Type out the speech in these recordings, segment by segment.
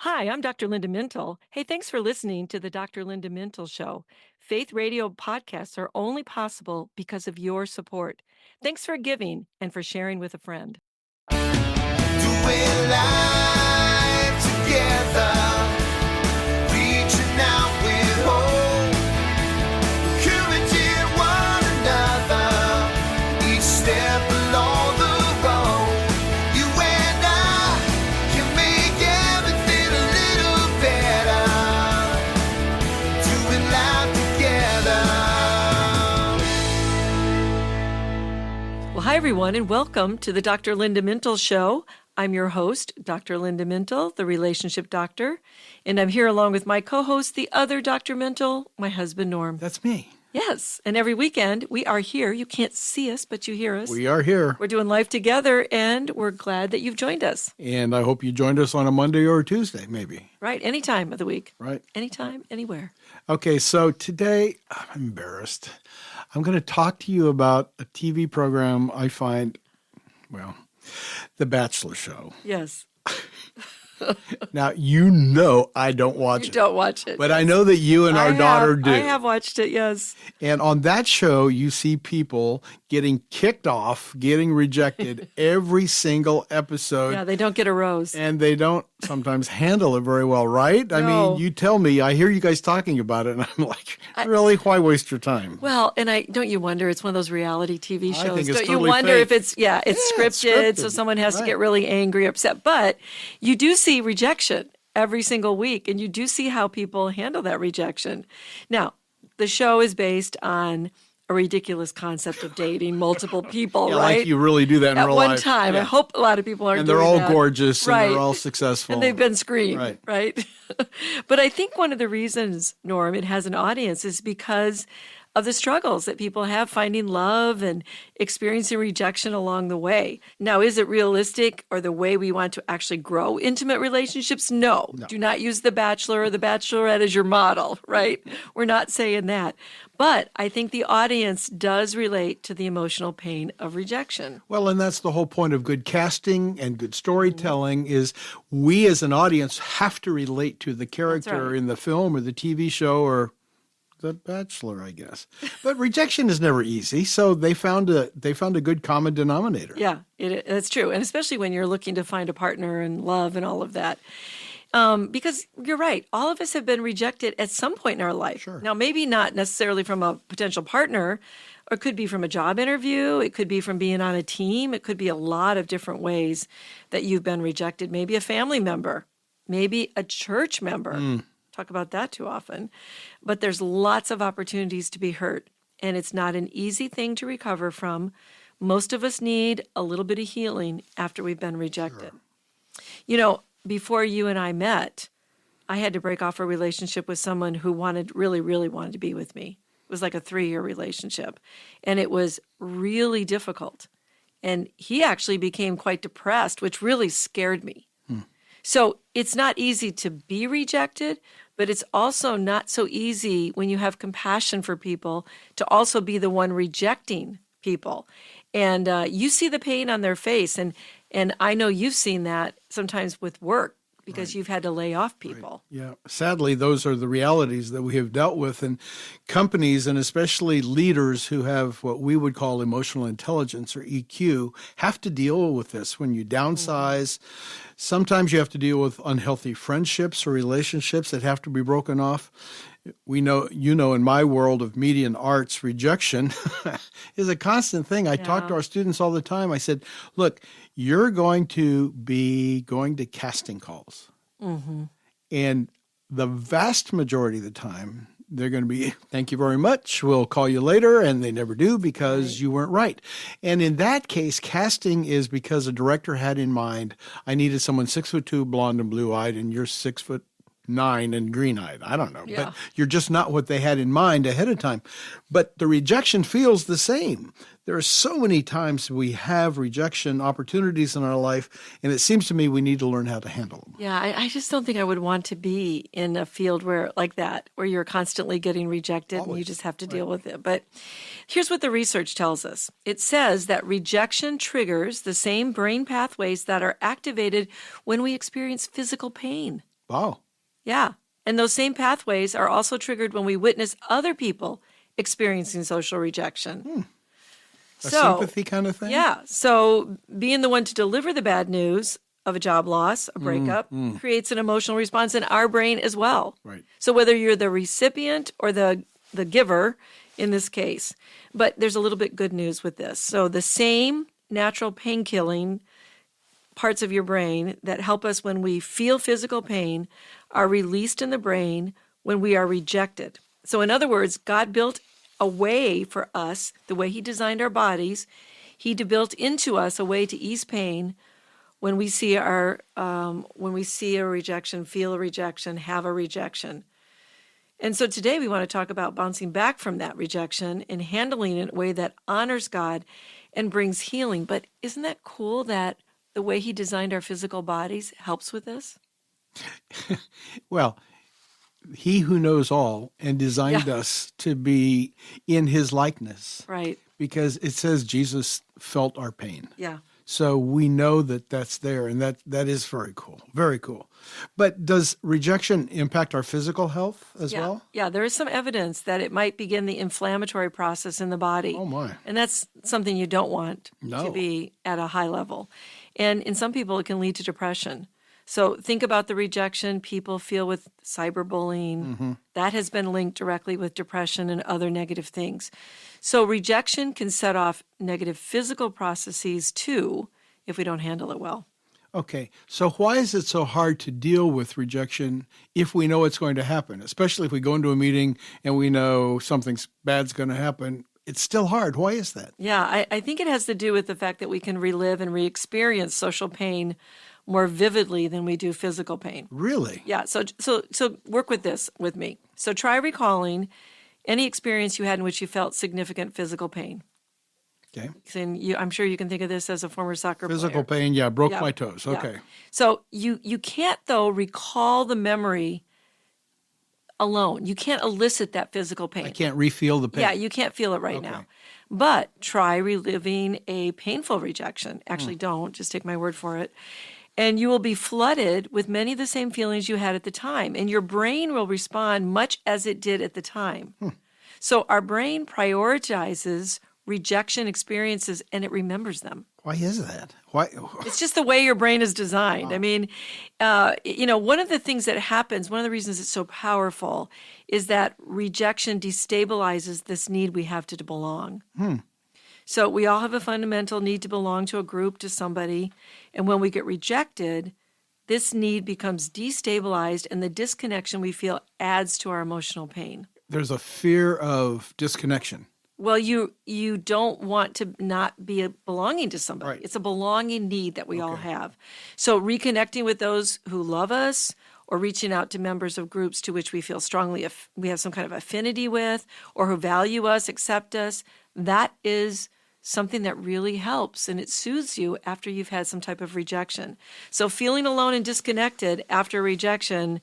Hi, I'm Dr. Linda Mintle. Hey, thanks for listening to the Dr. Linda Mintle Show. Faith radio podcasts are only possible because of your support. Thanks for giving and for sharing with a friend. Doing life together, reaching out with hope, encouraging one another, each step along the road. You and I can make everything a little better, doing life together. Well, hi, everyone, and welcome to the Dr. Linda Mintle Show. I'm your host, Dr. Linda Mintle, the relationship doctor, and I'm here along with my co-host, the other Dr. Mintle, my husband, Norm. That's me. Yes, and every weekend we are here. You can't see us, but you hear us. We are here. We're doing life together, and we're glad that you've joined us. And I hope you joined us on a Monday or a Tuesday, maybe. Right, any time of the week. Right. Anytime, anywhere. Okay, so today, I'm embarrassed. I'm going to talk to you about a TV program I find, well, The Bachelor Show. Yes. Now, you know I don't watch You it. don't watch it. But I know that you and our daughter do. I have watched it, yes. And on that show, you see people getting kicked off, getting rejected every single episode. Yeah, they don't get a rose. And they don't sometimes handle it very well, right? I No. mean, you tell me, I hear you guys talking about it, and I'm like, really, why waste your time? Well, and don't you wonder, it's one of those reality TV shows. I think it's Don't you totally wonder fake. if it's scripted, so scripted. someone has to Right. get really angry, upset. But you do see rejection every single week, and you do see how people handle that rejection. Now, the show is based on a ridiculous concept of dating multiple people, Yeah, right? like you really do that in At real one life. time. I Yeah. hope a lot of people aren't And they're doing all that. gorgeous, and Right. they're all successful. And they've been screened, Right. right? But I think one of the reasons, Norm, it has an audience is because of the struggles that people have finding love and experiencing rejection along the way. Now, is it realistic or the way we want to actually grow intimate relationships? No. Do not use The Bachelor or The Bachelorette as your model, right? We're not saying that. But I think the audience does relate to the emotional pain of rejection. Well, and that's the whole point of good casting and good storytelling is we as an audience have to relate to the character right. in the film or the TV show or The Bachelor, I guess. But rejection is never easy, so they found a good common denominator. Yeah, that's true. And especially when you're looking to find a partner and love and all of that. Because you're right, all of us have been rejected at some point in our life. Sure. Now, maybe not necessarily from a potential partner, or it could be from a job interview. It could be from being on a team. It could be a lot of different ways that you've been rejected. Maybe a family member, maybe a church member. Talk about that too often. But there's lots of opportunities to be hurt, and it's not an easy thing to recover from. Most of us need a little bit of healing after we've been rejected. Sure. You know, before you and I met, I had to break off a relationship with someone who really, really wanted to be with me. It was like a 3-year relationship, and it was really difficult. And he actually became quite depressed, which really scared me. So it's not easy to be rejected, but it's also not so easy when you have compassion for people to also be the one rejecting people. And you see the pain on their face. And I know you've seen that sometimes with work because you've had to lay off people. Yeah. Sadly, those are the realities that we have dealt with. And companies, and especially leaders who have what we would call emotional intelligence or EQ, have to deal with this. When you downsize, sometimes you have to deal with unhealthy friendships or relationships that have to be broken off. We know, in my world of media and arts, rejection is a constant thing. I talk to our students all the time. I said, look, you're going to be going to casting calls. And the vast majority of the time, they're going to be, thank you very much, we'll call you later, and they never do because you weren't right. And in that case, casting is because a director had in mind, I needed someone 6'2", blonde and blue-eyed, and you're 6'9" and green-eyed. I don't know, but you're just not what they had in mind ahead of time. But the rejection feels the same. There are so many times we have rejection opportunities in our life, and it seems to me we need to learn how to handle them. Yeah, I just don't think I would want to be in a field where you're constantly getting rejected and you just have to deal with it. But here's what the research tells us. It says that rejection triggers the same brain pathways that are activated when we experience physical pain. Wow. Yeah. And those same pathways are also triggered when we witness other people experiencing social rejection. A sympathy kind of thing? Yeah. So being the one to deliver the bad news of a job loss, a breakup, creates an emotional response in our brain as well. Right. So whether you're the recipient or the giver in this case. But there's a little bit good news with this. So the same natural pain killing parts of your brain that help us when we feel physical pain are released in the brain when we are rejected. So in other words, God built a way for us, the way he designed our bodies, he built into us a way to ease pain when we see a rejection, feel a rejection, have a rejection. And so today we want to talk about bouncing back from that rejection and handling it in a way that honors God and brings healing. But isn't that cool that the way he designed our physical bodies helps with this? Well, he who knows all and designed us to be in his likeness. Right. Because it says Jesus felt our pain. Yeah. So we know that that's there, and that is very cool. Very cool. But does rejection impact our physical health as well? Yeah, there is some evidence that it might begin the inflammatory process in the body. Oh, my. And that's something you don't want No. to be at a high level. And in some people, it can lead to depression. So think about the rejection people feel with cyberbullying. That has been linked directly with depression and other negative things. So rejection can set off negative physical processes too if we don't handle it well. Okay, so why is it so hard to deal with rejection if we know it's going to happen? Especially if we go into a meeting and we know something bad's going to happen. It's still hard. Why is that? Yeah, I think it has to do with the fact that we can relive and re-experience social pain more vividly than we do physical pain. Really? Yeah, so work with this with me. So try recalling any experience you had in which you felt significant physical pain. Okay. And I'm sure you can think of this as a former soccer Physical player. pain, yeah, broke Yeah. my toes. Yeah. Okay. So you can't, though, recall the memory alone. You can't elicit that physical pain. I can't refeel the pain. Yeah, you can't feel it right Okay. now. But try reliving a painful rejection. Actually, don't. Just take my word for it. And you will be flooded with many of the same feelings you had at the time. And your brain will respond much as it did at the time. So our brain prioritizes rejection experiences and it remembers them. Why is that? Why? It's just the way your brain is designed. I mean, one of the things that happens, one of the reasons it's so powerful is that rejection destabilizes this need we have to belong. So we all have a fundamental need to belong to a group, to somebody. And when we get rejected, this need becomes destabilized and the disconnection we feel adds to our emotional pain. There's a fear of disconnection. Well, you don't want to not be belonging to somebody. Right. It's a belonging need that we all have. So reconnecting with those who love us or reaching out to members of groups to which we feel strongly if we have some kind of affinity with or who value us, accept us, that is something that really helps and it soothes you after you've had some type of rejection. So feeling alone and disconnected after rejection,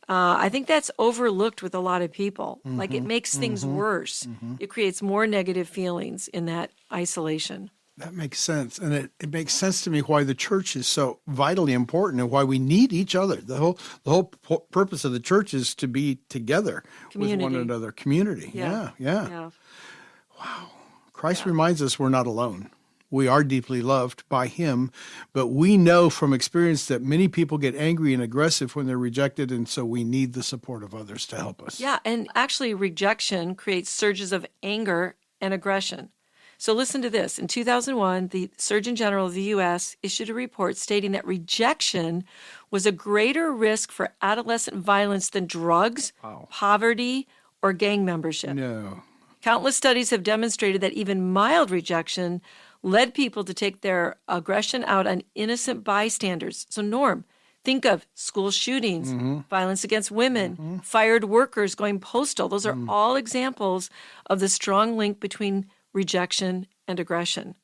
I think that's overlooked with a lot of people. Like it makes things worse. It creates more negative feelings in that isolation. That makes sense. And it makes sense to me why the church is so vitally important and why we need each other. The whole purpose of the church is to be together with one another. Community. Yeah. Wow. Christ reminds us we're not alone. We are deeply loved by him, but we know from experience that many people get angry and aggressive when they're rejected, and so we need the support of others to help us. Yeah, and actually rejection creates surges of anger and aggression. So listen to this. In 2001, the Surgeon General of the U.S. issued a report stating that rejection was a greater risk for adolescent violence than drugs, poverty, or gang membership. No. Countless studies have demonstrated that even mild rejection led people to take their aggression out on innocent bystanders. So, Norm, think of school shootings, violence against women, fired workers going postal. Those are all examples of the strong link between rejection and aggression.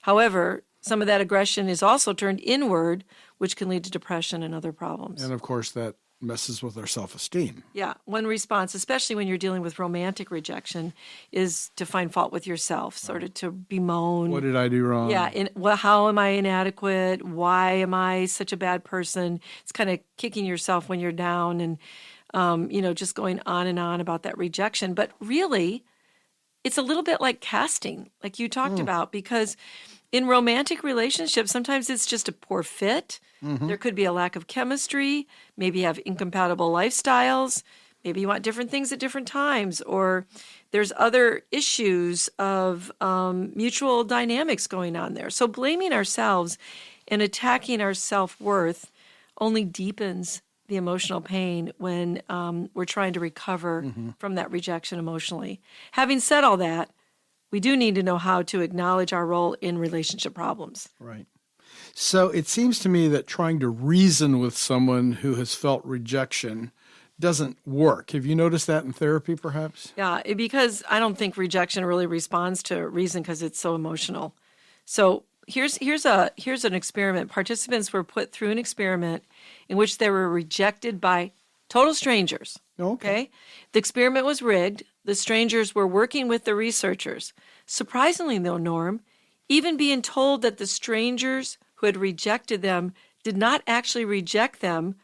However, some of that aggression is also turned inward, which can lead to depression and other problems. And of course, that messes with our self-esteem. Yeah. One response, especially when you're dealing with romantic rejection, is to find fault with yourself, sort of to bemoan. What did I do wrong? Yeah. Well, how am I inadequate? Why am I such a bad person? It's kind of kicking yourself when you're down and, just going on and on about that rejection. But really, it's a little bit like casting, like you talked about, because in romantic relationships, sometimes it's just a poor fit. There could be a lack of chemistry. Maybe you have incompatible lifestyles. Maybe you want different things at different times, or there's other issues of mutual dynamics going on there. So blaming ourselves and attacking our self-worth only deepens the emotional pain when we're trying to recover from that rejection emotionally. Having said all that, we do need to know how to acknowledge our role in relationship problems. Right. So it seems to me that trying to reason with someone who has felt rejection doesn't work. Have you noticed that in therapy, perhaps? Yeah, because I don't think rejection really responds to reason because it's so emotional. So here's an experiment. Participants were put through an experiment in which they were rejected by total strangers. Okay? The experiment was rigged. The strangers were working with the researchers. Surprisingly, though, Norm, even being told that the strangers who had rejected them did not actually reject them,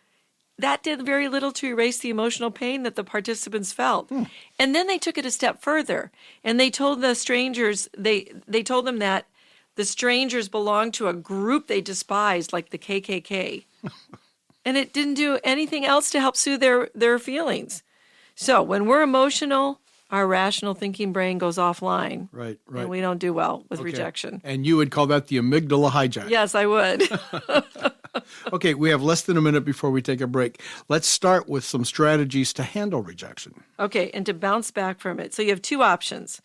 that did very little to erase the emotional pain that the participants felt. And then they took it a step further, and they told the strangers, they told them that the strangers belonged to a group they despised, like the KKK. And it didn't do anything else to help soothe their feelings. So when we're emotional, our rational thinking brain goes offline. Right. And we don't do well with rejection. And you would call that the amygdala hijack. Yes, I would. Okay, we have less than a minute before we take a break. Let's start with some strategies to handle rejection. Okay, and to bounce back from it. So you have two options.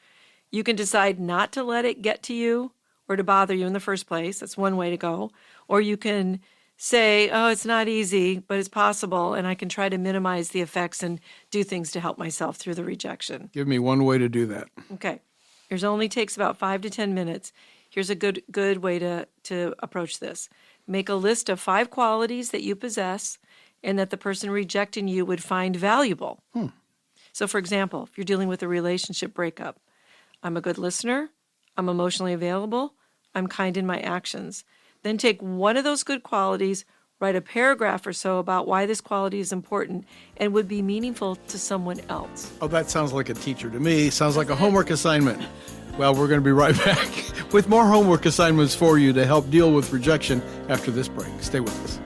You can decide not to let it get to you or to bother you in the first place. That's one way to go. Or you can say, oh, it's not easy, but it's possible, and I can try to minimize the effects and do things to help myself through the rejection. Give me one way to do that. Okay. Yours only takes about 5 to 10 minutes. Here's a good way to approach this. Make a list of 5 qualities that you possess and that the person rejecting you would find valuable. So, for example, if you're dealing with a relationship breakup, I'm a good listener, I'm emotionally available, I'm kind in my actions. Then take one of those good qualities, write a paragraph or so about why this quality is important and would be meaningful to someone else. Oh, that sounds like a teacher to me. Sounds like a homework assignment. Well, we're going to be right back with more homework assignments for you to help deal with rejection after this break. Stay with us.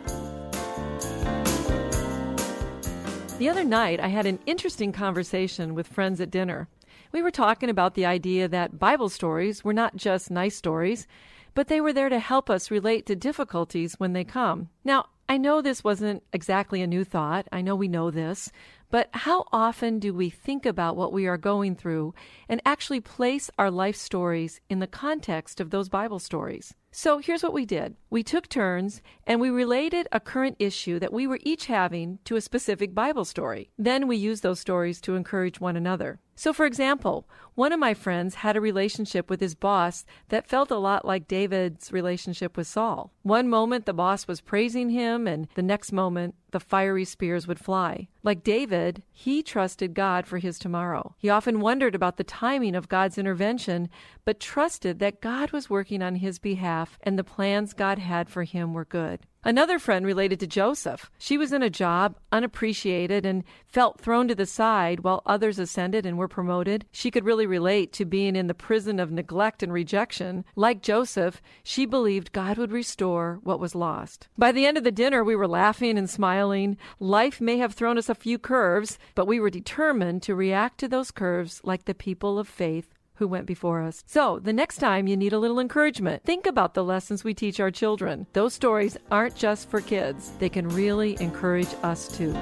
The other night, I had an interesting conversation with friends at dinner. We were talking about the idea that Bible stories were not just nice stories, but they were there to help us relate to difficulties when they come. Now, I know this wasn't exactly a new thought. I know we know this. But how often do we think about what we are going through and actually place our life stories in the context of those Bible stories? So here's what we did. We took turns and we related a current issue that we were each having to a specific Bible story. Then we used those stories to encourage one another. So for example, one of my friends had a relationship with his boss that felt a lot like David's relationship with Saul. One moment the boss was praising him, and the next moment the fiery spears would fly. Like David, he trusted God for his tomorrow. He often wondered about the timing of God's intervention, but trusted that God was working on his behalf and the plans God had for him were good. Another friend related to Joseph. She was in a job, unappreciated, and felt thrown to the side while others ascended and were promoted. She could really relate to being in the prison of neglect and rejection. Like Joseph, she believed God would restore what was lost. By the end of the dinner, we were laughing and smiling. Life may have thrown us a few curves, but we were determined to react to those curves like the people of faith who went before us. So, the next time you need a little encouragement, think about the lessons we teach our children. Those stories aren't just for kids. They can really encourage us too.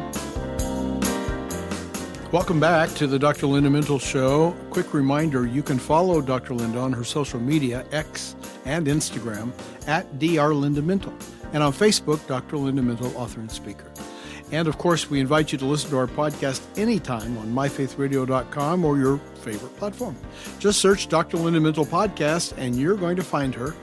Welcome back to the Dr. Linda Mintle Show. Quick reminder, you can follow Dr. Linda on her social media, X and Instagram, at Dr. Linda Mintle, and on Facebook, Dr. Linda Mintle, author and speaker. And of course, we invite you to listen to our podcast anytime on myfaithradio.com or your favorite platform. Just search Dr. Linda Mintle Podcast and you're going to find her.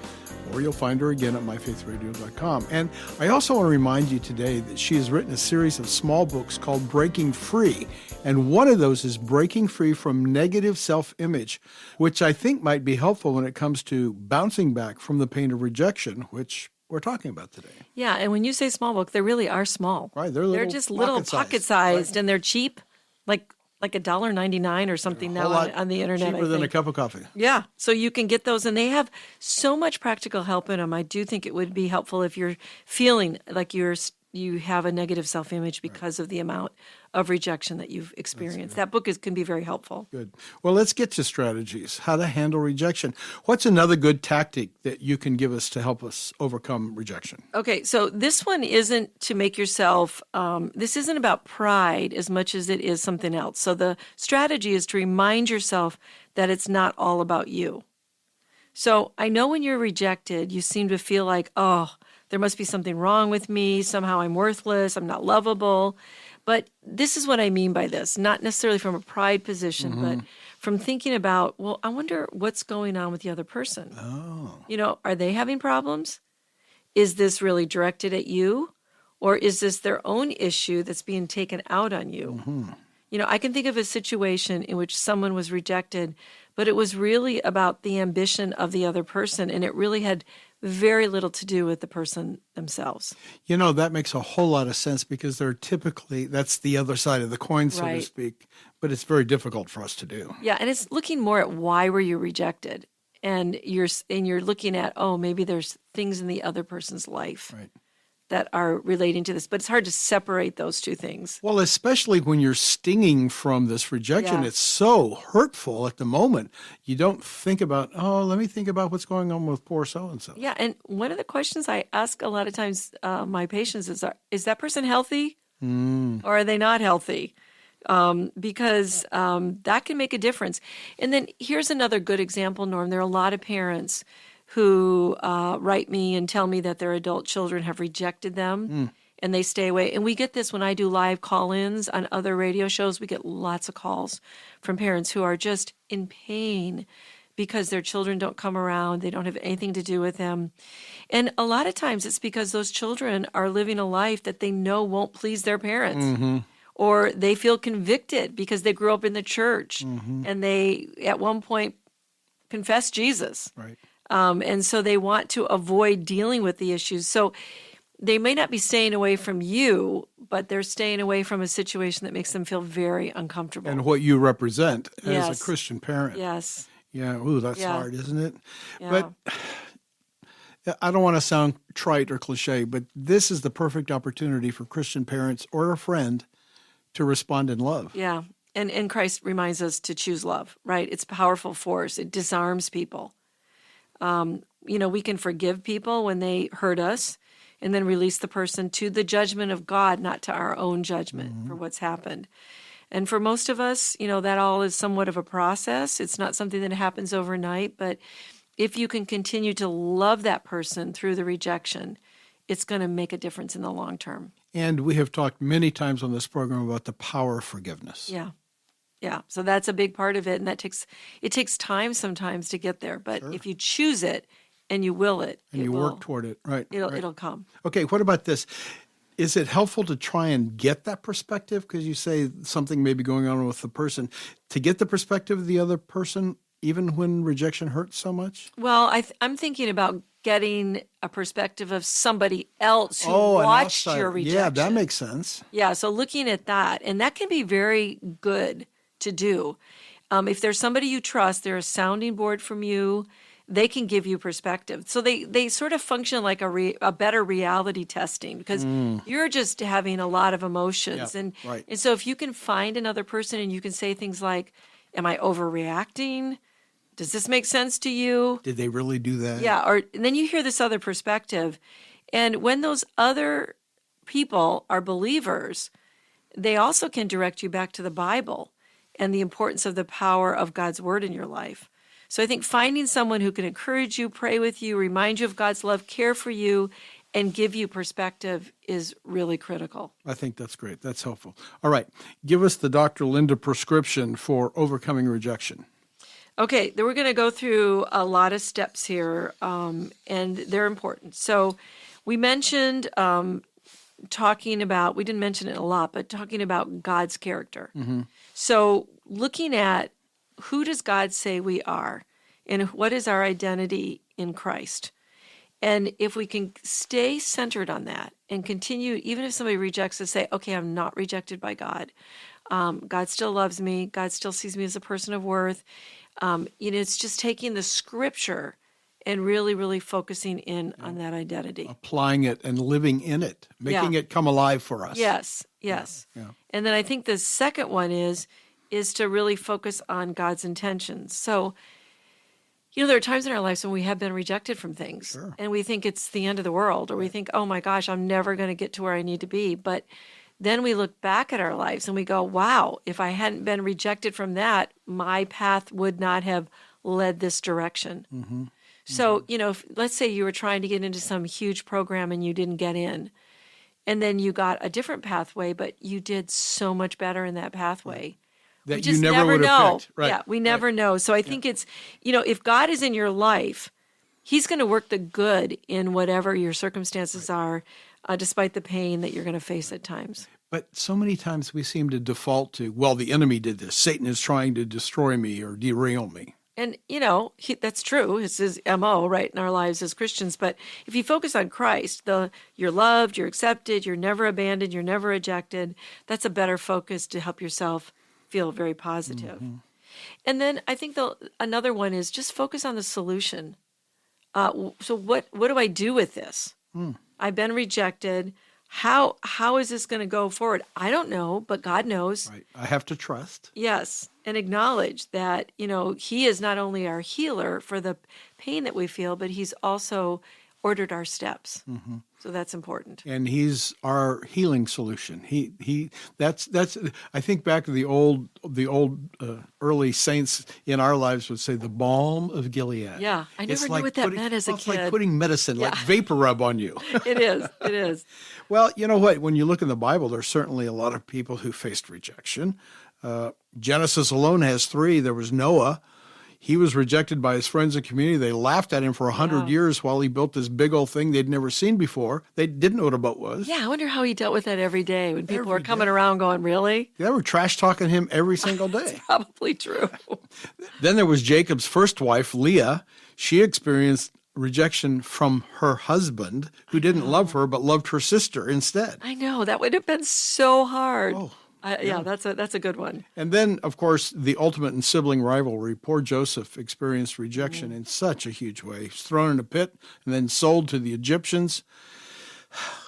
or you'll find her again at myfaithradio.com. And I also want to remind you today that she has written a series of small books called Breaking Free. And one of those is Breaking Free from Negative Self-Image, which I think might be helpful when it comes to bouncing back from the pain of rejection, which we're talking about today. Yeah, and when you say small book, they really are small. Right, they're just little pocket-sized, and they're cheap, like $1.99 or something now on the internet. Cheaper than a cup of coffee. Yeah, so you can get those, and they have so much practical help in them. I do think it would be helpful if you're feeling like you have a negative self-image because of the amount of rejection that you've experienced. That book can be very helpful. Good. Well, let's get to strategies, how to handle rejection. What's another good tactic that you can give us to help us overcome rejection? Okay, so this one isn't to make yourself, this isn't about pride as much as it is something else. So the strategy is to remind yourself that it's not all about you. So I know when you're rejected, you seem to feel like, oh, there must be something wrong with me. Somehow I'm worthless. I'm not lovable. But this is what I mean by this, not necessarily from a pride position, but from thinking about, well, I wonder what's going on with the other person. Oh. Are they having problems? Is this really directed at you? Or is this their own issue that's being taken out on you? Mm-hmm. I can think of a situation in which someone was rejected, but it was really about the ambition of the other person, and it really had very little to do with the person themselves. That makes a whole lot of sense because that's the other side of the coin, so to speak, but it's very difficult for us to do. Yeah, and it's looking more at why were you rejected, and you're looking at, maybe there's things in the other person's life. Right. That are relating to this, but it's hard to separate those two things. Well, especially when you're stinging from this rejection, It's so hurtful at the moment. You don't think about, let me think about what's going on with poor so-and-so. Yeah, and one of the questions I ask a lot of times my patients is that person healthy or are they not healthy? Because that can make a difference. And then here's another good example, Norm. There are a lot of parents who write me and tell me that their adult children have rejected them and they stay away. And we get this when I do live call-ins on other radio shows. We get lots of calls from parents who are just in pain because their children don't come around. They don't have anything to do with them. And a lot of times it's because those children are living a life that they know won't please their parents. Mm-hmm. Or they feel convicted because they grew up in the church and they, at one point, confessed Jesus. Right. And so they want to avoid dealing with the issues. So they may not be staying away from you, but they're staying away from a situation that makes them feel very uncomfortable. And what you represent as a Christian parent. Yes. Yeah. Ooh, that's hard, isn't it? Yeah. But I don't want to sound trite or cliche, but this is the perfect opportunity for Christian parents or a friend to respond in love. Yeah. And Christ reminds us to choose love, right? It's a powerful force. It disarms people. We can forgive people when they hurt us and then release the person to the judgment of God, not to our own judgment for what's happened. And for most of us, that all is somewhat of a process. It's not something that happens overnight, but if you can continue to love that person through the rejection, it's going to make a difference in the long term. And we have talked many times on this program about the power of forgiveness. Yeah. Yeah, so that's a big part of it, and it takes time sometimes to get there. But if you choose it and you will it, and you work toward it, right? It'll come. Okay, what about this? Is it helpful to try and get that perspective? Because you say something may be going on with the person, to get the perspective of the other person, even when rejection hurts so much? Well, I'm thinking about getting a perspective of somebody else who watched your rejection. Yeah, that makes sense. Yeah, so looking at that, and that can be very good to do. If there's somebody you trust, they're a sounding board from you, they can give you perspective. So they sort of function like a better reality testing because you're just having a lot of emotions. Yeah, and so if you can find another person and you can say things like, am I overreacting? Does this make sense to you? Did they really do that? Yeah, and then you hear this other perspective. And when those other people are believers, they also can direct you back to the Bible and the importance of the power of God's word in your life. So I think finding someone who can encourage you, pray with you, remind you of God's love, care for you, and give you perspective is really critical. I think that's great. That's helpful. All right. Give us the Dr. Linda prescription for overcoming rejection. Okay, then we're going to go through a lot of steps here, and they're important. So we mentioned we didn't mention it a lot, but talking about God's character. So looking at who does God say we are and what is our identity in Christ. And if we can stay centered on that and continue, even if somebody rejects us, say, okay, I'm not rejected by God. God still loves me. God still sees me as a person of worth. It's just taking the scripture and really, really focusing in on that identity. Applying it and living in it, making it come alive for us. Yes. Yeah. And then I think the second one is to really focus on God's intentions. So, there are times in our lives when we have been rejected from things, Sure. and we think it's the end of the world, or we think, oh my gosh, I'm never going to get to where I need to be. But then we look back at our lives and we go, wow, if I hadn't been rejected from that, my path would not have led this direction. So, let's say you were trying to get into some huge program and you didn't get in, and then you got a different pathway, but you did so much better in that pathway. That We just you never would know. have picked. Right. Yeah, we never know. So I think it's, if God is in your life, he's going to work the good in whatever your circumstances are, despite the pain that you're going to face at times. But so many times we seem to default to, well, the enemy did this. Satan is trying to destroy me or derail me. And, that's true. It's his MO, right, in our lives as Christians. But if you focus on Christ, you're loved, you're accepted, you're never abandoned, you're never rejected, that's a better focus to help yourself feel very positive. And then I think another one is just focus on the solution. So what do I do with this? I've been rejected. How is this going to go forward? I don't know, but God knows. Right. I have to trust. Yes, and acknowledge that, he is not only our healer for the pain that we feel, but he's also ordered our steps. So that's important. And he's our healing solution. That's I think back to the old early saints in our lives would say the balm of Gilead. Yeah, I never knew what that meant as a It's kid. like putting medicine, like vapor rub on you. It is. Well, you know what? When you look in the Bible, there's certainly a lot of people who faced rejection. Genesis alone has 3. There was Noah. He was rejected by his friends and community. They laughed at him for 100 years while he built this big old thing they'd never seen before. They didn't know what a boat was. Yeah, I wonder how he dealt with that every day when people were coming around going, really? They were trash talking him every single day. Probably true. Then there was Jacob's first wife, Leah. She experienced rejection from her husband, who didn't love her but loved her sister instead. I know, that would have been so hard. Oh. Yeah, that's a good one. And then, of course, the ultimate in sibling rivalry. Poor Joseph experienced rejection in such a huge way. He was thrown in a pit and then sold to the Egyptians.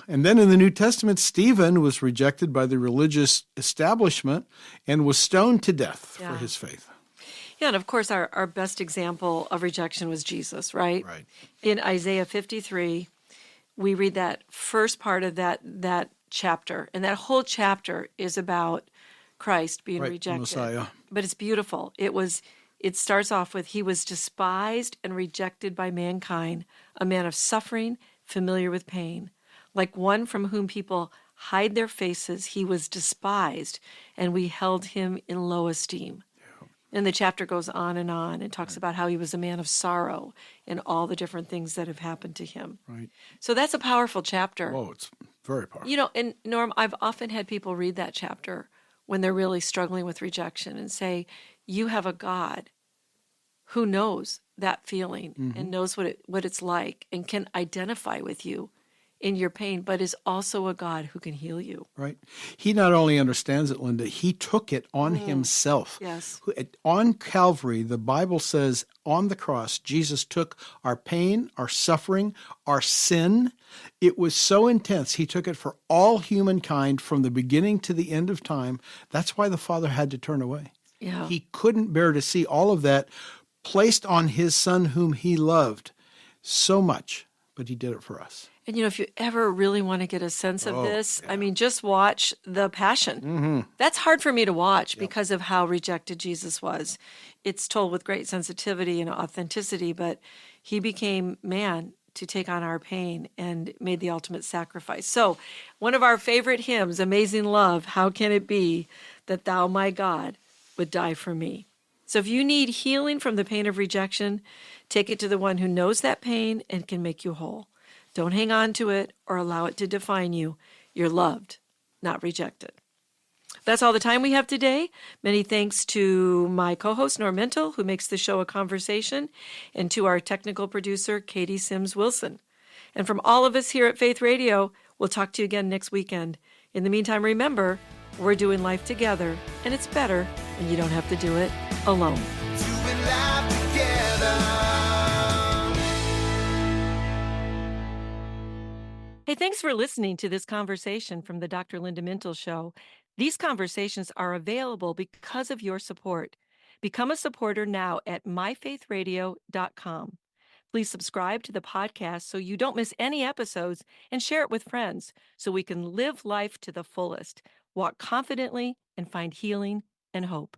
And then in the New Testament, Stephen was rejected by the religious establishment and was stoned to death for his faith. Yeah, and of course, our best example of rejection was Jesus, right? Right. In Isaiah 53, we read that first part of that chapter, and that whole chapter is about Christ being rejected. Messiah. But it's beautiful. It starts off with, he was despised and rejected by mankind, a man of suffering, familiar with pain. Like one from whom people hide their faces, he was despised, and we held him in low esteem. And the chapter goes on and talks about how he was a man of sorrow and all the different things that have happened to him. Right. So that's a powerful chapter. Oh, it's very powerful. And Norm, I've often had people read that chapter when they're really struggling with rejection and say, you have a God who knows that feeling and knows what it's like and can identify with you in your pain, but is also a God who can heal you. Right. He not only understands it, Linda, he took it on himself. Yes. On Calvary, the Bible says on the cross, Jesus took our pain, our suffering, our sin. It was so intense. He took it for all humankind from the beginning to the end of time. That's why the Father had to turn away. Yeah. He couldn't bear to see all of that placed on his Son whom he loved so much, but he did it for us. And, if you ever really want to get a sense of this, I mean, just watch The Passion. That's hard for me to watch because of how rejected Jesus was. It's told with great sensitivity and authenticity, but he became man to take on our pain and made the ultimate sacrifice. So one of our favorite hymns, Amazing Love, how can it be that thou, my God, would die for me? So if you need healing from the pain of rejection, take it to the one who knows that pain and can make you whole. Don't hang on to it or allow it to define you. You're loved, not rejected. That's all the time we have today. Many thanks to my co-host, Norm Mental, who makes the show a conversation, and to our technical producer, Katie Sims Wilson. And from all of us here at Faith Radio, we'll talk to you again next weekend. In the meantime, remember, we're doing life together, and it's better when you don't have to do it alone. Doing life together. Hey, thanks for listening to this conversation from the Dr. Linda Mintle Show. These conversations are available because of your support. Become a supporter now at myfaithradio.com. Please subscribe to the podcast so you don't miss any episodes, and share it with friends so we can live life to the fullest, walk confidently, and find healing and hope.